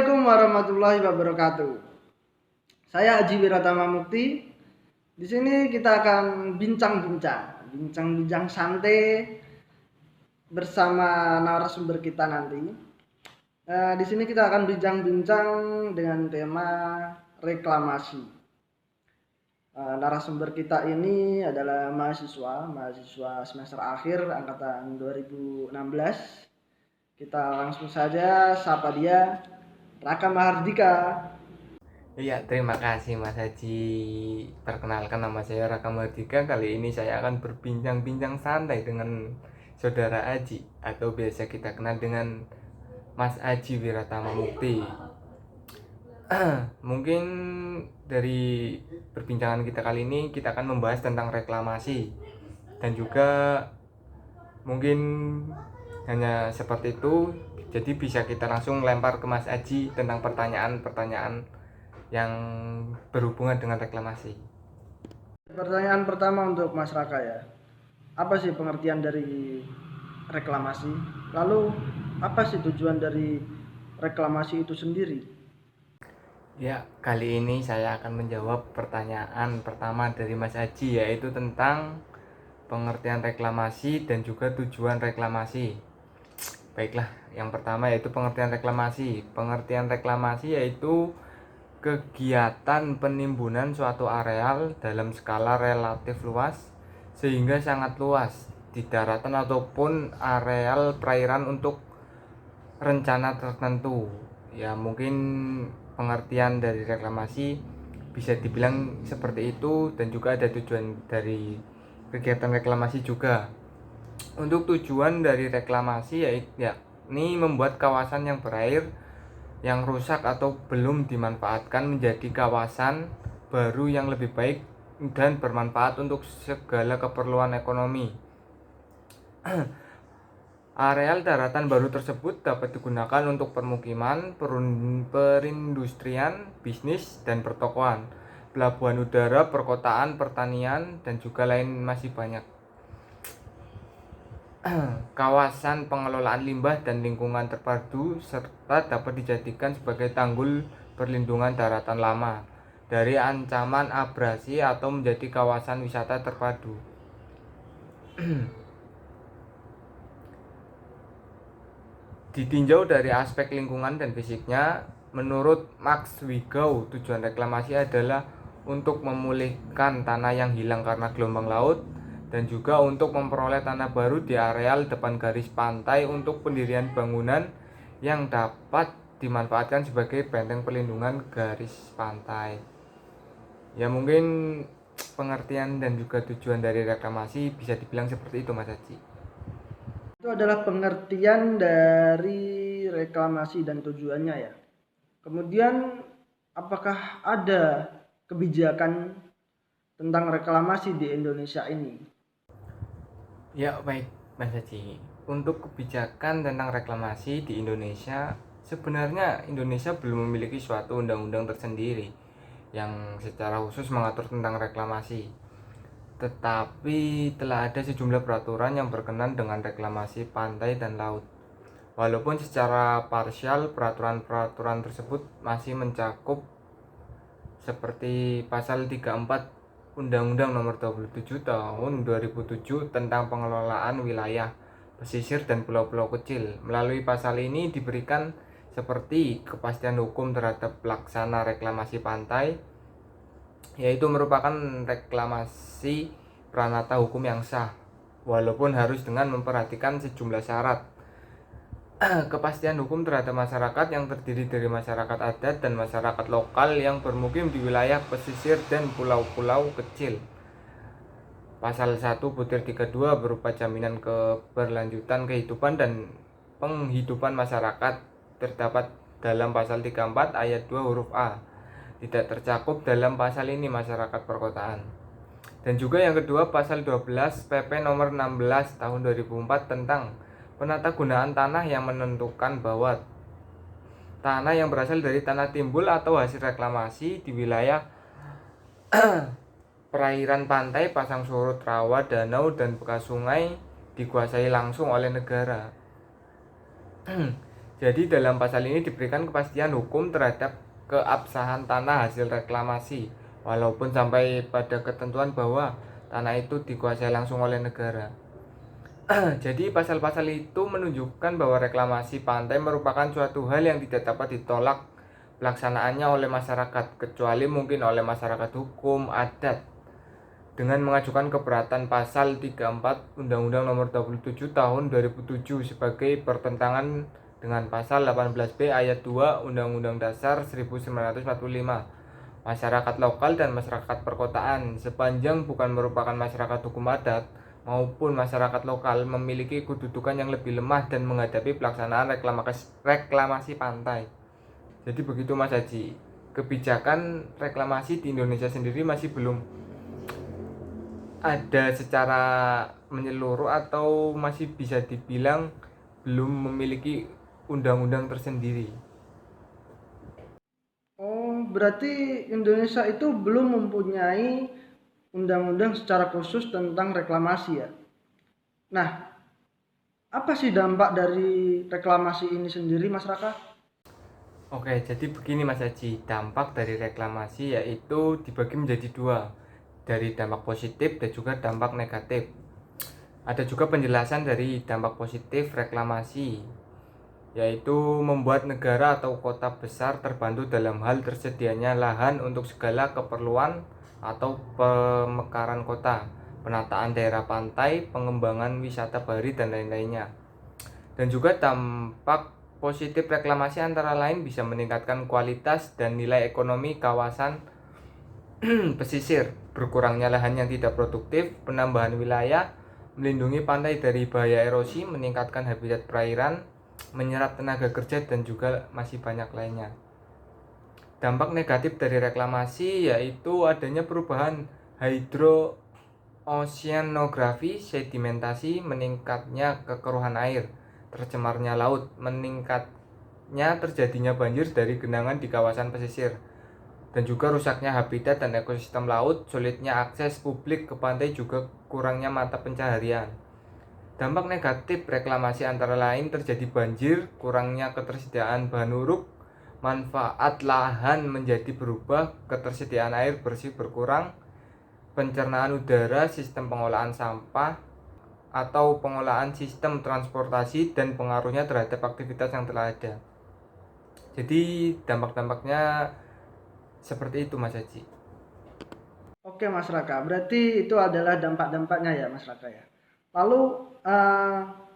Assalamualaikum warahmatullahi wabarakatuh. Saya Haji Wiratama Mukti. Di sini kita akan bincang-bincang santai bersama narasumber kita nanti. Di sini kita akan bincang-bincang dengan tema reklamasi. Narasumber kita ini adalah mahasiswa semester akhir angkatan 2016. Kita langsung saja sapa dia, Raka Mahardika. Iya, terima kasih Mas Haji. Perkenalkan, nama saya Raka Mardika. Kali ini saya akan berbincang-bincang santai dengan Saudara Aji, atau biasa kita kenal dengan Mas Aji Wiratama Mukti. Mungkin dari perbincangan kita kali ini kita akan membahas tentang reklamasi, dan juga mungkin hanya seperti itu. Jadi bisa kita langsung lempar ke Mas Aji tentang pertanyaan-pertanyaan yang berhubungan dengan reklamasi. Pertanyaan pertama untuk Mas Raka ya. Apa sih pengertian dari reklamasi? Lalu apa sih tujuan dari reklamasi itu sendiri? Ya, kali ini saya akan menjawab pertanyaan pertama dari Mas Aji, yaitu tentang pengertian reklamasi dan juga tujuan reklamasi. Baiklah, yang pertama yaitu pengertian reklamasi. Pengertian reklamasi yaitu kegiatan penimbunan suatu areal dalam skala relatif luas sehingga sangat luas di daratan ataupun areal perairan untuk rencana tertentu. Ya, mungkin pengertian dari reklamasi bisa dibilang seperti itu, dan juga ada tujuan dari kegiatan reklamasi juga. Untuk tujuan dari reklamasi yakni membuat kawasan yang berair yang rusak atau belum dimanfaatkan menjadi kawasan baru yang lebih baik dan bermanfaat untuk segala keperluan ekonomi. Areal daratan baru tersebut dapat digunakan untuk permukiman, perindustrian, bisnis, dan pertokoan, pelabuhan udara, perkotaan, pertanian, dan juga lain masih banyak. Kawasan pengelolaan limbah dan lingkungan terpadu serta dapat dijadikan sebagai tanggul perlindungan daratan lama dari ancaman abrasi atau menjadi kawasan wisata terpadu. Ditinjau dari aspek lingkungan dan fisiknya, menurut Max Wigau, tujuan reklamasi adalah untuk memulihkan tanah yang hilang karena gelombang laut, dan juga untuk memperoleh tanah baru di areal depan garis pantai untuk pendirian bangunan yang dapat dimanfaatkan sebagai benteng perlindungan garis pantai. Ya, mungkin pengertian dan juga tujuan dari reklamasi bisa dibilang seperti itu, Mas Haji. Itu adalah pengertian dari reklamasi dan tujuannya ya. Kemudian apakah ada kebijakan tentang reklamasi di Indonesia ini? Ya, baik Mas Haji. Untuk kebijakan tentang reklamasi di Indonesia, sebenarnya Indonesia belum memiliki suatu undang-undang tersendiri yang secara khusus mengatur tentang reklamasi. Tetapi telah ada sejumlah peraturan yang berkenan dengan reklamasi pantai dan laut. Walaupun secara parsial peraturan-peraturan tersebut masih mencakup seperti pasal 34 Undang-Undang Nomor 27 Tahun 2007 tentang pengelolaan wilayah pesisir dan pulau-pulau kecil. Melalui pasal ini diberikan seperti kepastian hukum terhadap pelaksana reklamasi pantai, yaitu merupakan reklamasi pranata hukum yang sah, walaupun harus dengan memperhatikan sejumlah syarat. Kepastian hukum terhadap masyarakat yang terdiri dari masyarakat adat dan masyarakat lokal yang bermukim di wilayah pesisir dan pulau-pulau kecil. Pasal 1 butir 32 berupa jaminan keberlanjutan kehidupan dan penghidupan masyarakat terdapat dalam pasal 34 ayat 2 huruf A. Tidak tercakup dalam pasal ini masyarakat perkotaan. Dan juga yang kedua, pasal 12 PP nomor 16 tahun 2004 tentang penata gunaan tanah yang menentukan bahwa tanah yang berasal dari tanah timbul atau hasil reklamasi di wilayah perairan pantai, pasang surut, rawa, danau, dan bekas sungai dikuasai langsung oleh negara. Jadi dalam pasal ini diberikan kepastian hukum terhadap keabsahan tanah hasil reklamasi, walaupun sampai pada ketentuan bahwa tanah itu dikuasai langsung oleh negara. Jadi pasal-pasal itu menunjukkan bahwa reklamasi pantai merupakan suatu hal yang tidak dapat ditolak pelaksanaannya oleh masyarakat, kecuali mungkin oleh masyarakat hukum adat, dengan mengajukan keberatan pasal 34 Undang-Undang Nomor 27 Tahun 2007 sebagai bertentangan dengan pasal 18B ayat 2 Undang-Undang Dasar 1945. Masyarakat lokal dan masyarakat perkotaan sepanjang bukan merupakan masyarakat hukum adat maupun masyarakat lokal memiliki kedudukan yang lebih lemah dan menghadapi pelaksanaan reklamasi pantai. Jadi begitu Mas Haji, kebijakan reklamasi di Indonesia sendiri masih belum ada secara menyeluruh atau masih bisa dibilang belum memiliki undang-undang tersendiri. Oh, berarti Indonesia itu belum mempunyai undang-undang secara khusus tentang reklamasi ya. Nah, apa sih dampak dari reklamasi ini sendiri, Mas Raka? Oke, jadi begini Mas Haji, dampak dari reklamasi yaitu dibagi menjadi dua, dari dampak positif dan juga dampak negatif. Ada juga penjelasan dari dampak positif reklamasi, yaitu membuat negara atau kota besar terbantu dalam hal tersedianya lahan untuk segala keperluan atau pemekaran kota, penataan daerah pantai, pengembangan wisata bahari dan lain-lainnya. Dan juga dampak positif reklamasi antara lain bisa meningkatkan kualitas dan nilai ekonomi kawasan pesisir, berkurangnya lahan yang tidak produktif, penambahan wilayah, melindungi pantai dari bahaya erosi, meningkatkan habitat perairan, menyerap tenaga kerja, dan juga masih banyak lainnya. Dampak negatif dari reklamasi yaitu adanya perubahan hidrooceanografi, sedimentasi, meningkatnya kekeruhan air, tercemarnya laut, meningkatnya terjadinya banjir dari genangan di kawasan pesisir, dan juga rusaknya habitat dan ekosistem laut, sulitnya akses publik ke pantai, juga kurangnya mata pencaharian. Dampak negatif reklamasi antara lain terjadi banjir, kurangnya ketersediaan bahan uruk, manfaat lahan menjadi berubah, ketersediaan air bersih berkurang, pencernaan udara, sistem pengolahan sampah atau pengolahan sistem transportasi, dan pengaruhnya terhadap aktivitas yang telah ada. Jadi dampak-dampaknya seperti itu Mas Haji. Oke, Mas Raka. Berarti itu adalah dampak-dampaknya ya, Mas Raka ya. Lalu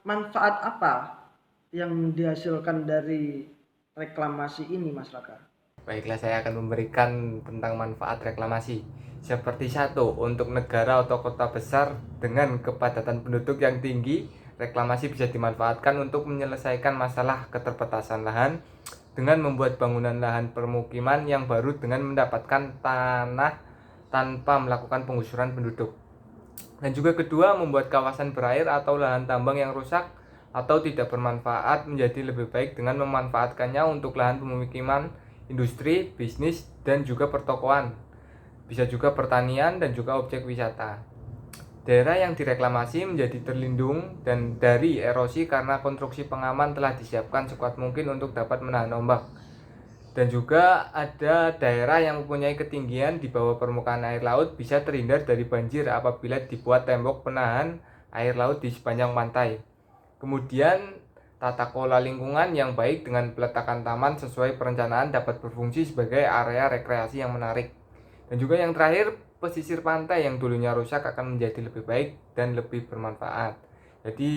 manfaat apa yang dihasilkan dari reklamasi ini, Mas Raka? Baiklah, saya akan memberikan tentang manfaat reklamasi. Seperti satu, untuk negara atau kota besar dengan kepadatan penduduk yang tinggi, reklamasi bisa dimanfaatkan untuk menyelesaikan masalah keterbatasan lahan dengan membuat bangunan lahan permukiman yang baru dengan mendapatkan tanah tanpa melakukan penggusuran penduduk. Dan juga kedua, membuat kawasan berair atau lahan tambang yang rusak atau tidak bermanfaat menjadi lebih baik dengan memanfaatkannya untuk lahan pemukiman, industri, bisnis, dan juga pertokoan. Bisa juga pertanian dan juga objek wisata. Daerah yang direklamasi menjadi terlindung dan dari erosi karena konstruksi pengaman telah disiapkan sekuat mungkin untuk dapat menahan ombak. Dan juga ada daerah yang mempunyai ketinggian di bawah permukaan air laut bisa terhindar dari banjir apabila dibuat tembok penahan air laut di sepanjang pantai. Kemudian tata kelola lingkungan yang baik dengan peletakan taman sesuai perencanaan dapat berfungsi sebagai area rekreasi yang menarik. Dan juga yang terakhir, pesisir pantai yang dulunya rusak akan menjadi lebih baik dan lebih bermanfaat. Jadi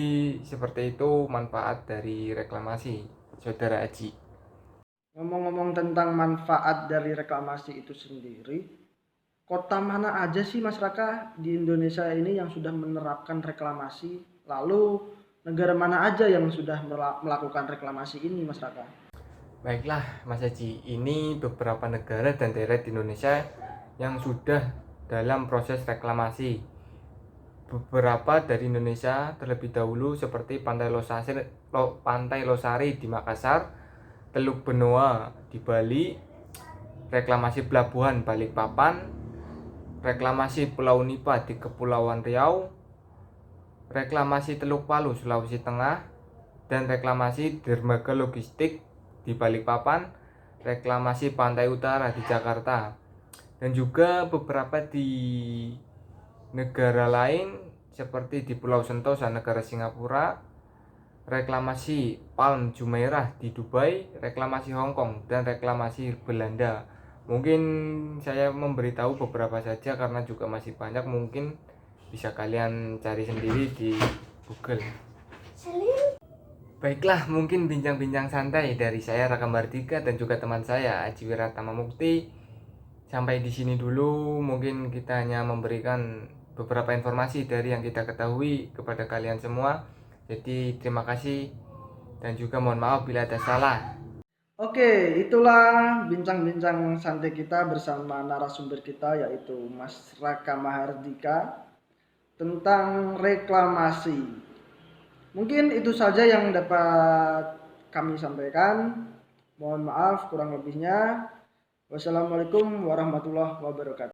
seperti itu manfaat dari reklamasi, Saudara Aji. Ngomong-ngomong tentang manfaat dari reklamasi itu sendiri, kota mana aja sih, Mas Raka, di Indonesia ini yang sudah menerapkan reklamasi? Lalu negara mana aja yang sudah melakukan reklamasi ini, Mas Raka? Baiklah Mas Haji, ini beberapa negara dan daerah di Indonesia yang sudah dalam proses reklamasi. Beberapa dari Indonesia terlebih dahulu seperti Pantai Losari di Makassar, Teluk Benoa di Bali, reklamasi Pelabuhan Balikpapan, reklamasi Pulau Nipa di Kepulauan Riau, reklamasi Teluk Palu Sulawesi Tengah, dan reklamasi dermaga logistik di Balikpapan, reklamasi pantai utara di Jakarta, dan juga beberapa di negara lain seperti di Pulau Sentosa negara Singapura, reklamasi Palm Jumeirah di Dubai, reklamasi Hong Kong, dan reklamasi Belanda. Mungkin saya memberitahu beberapa saja karena juga masih banyak, mungkin bisa kalian cari sendiri di Google. Baiklah, mungkin bincang-bincang santai dari saya Raka Mardika dan juga teman saya Aji Wiratama Mukti. Sampai di sini dulu, mungkin kita hanya memberikan beberapa informasi dari yang kita ketahui kepada kalian semua. Jadi terima kasih dan juga mohon maaf bila ada salah. Oke, itulah bincang-bincang santai kita bersama narasumber kita yaitu Mas Raka Mahardika tentang reklamasi. Mungkin itu saja yang dapat kami sampaikan. Mohon maaf kurang lebihnya. Wassalamualaikum warahmatullahi wabarakatuh.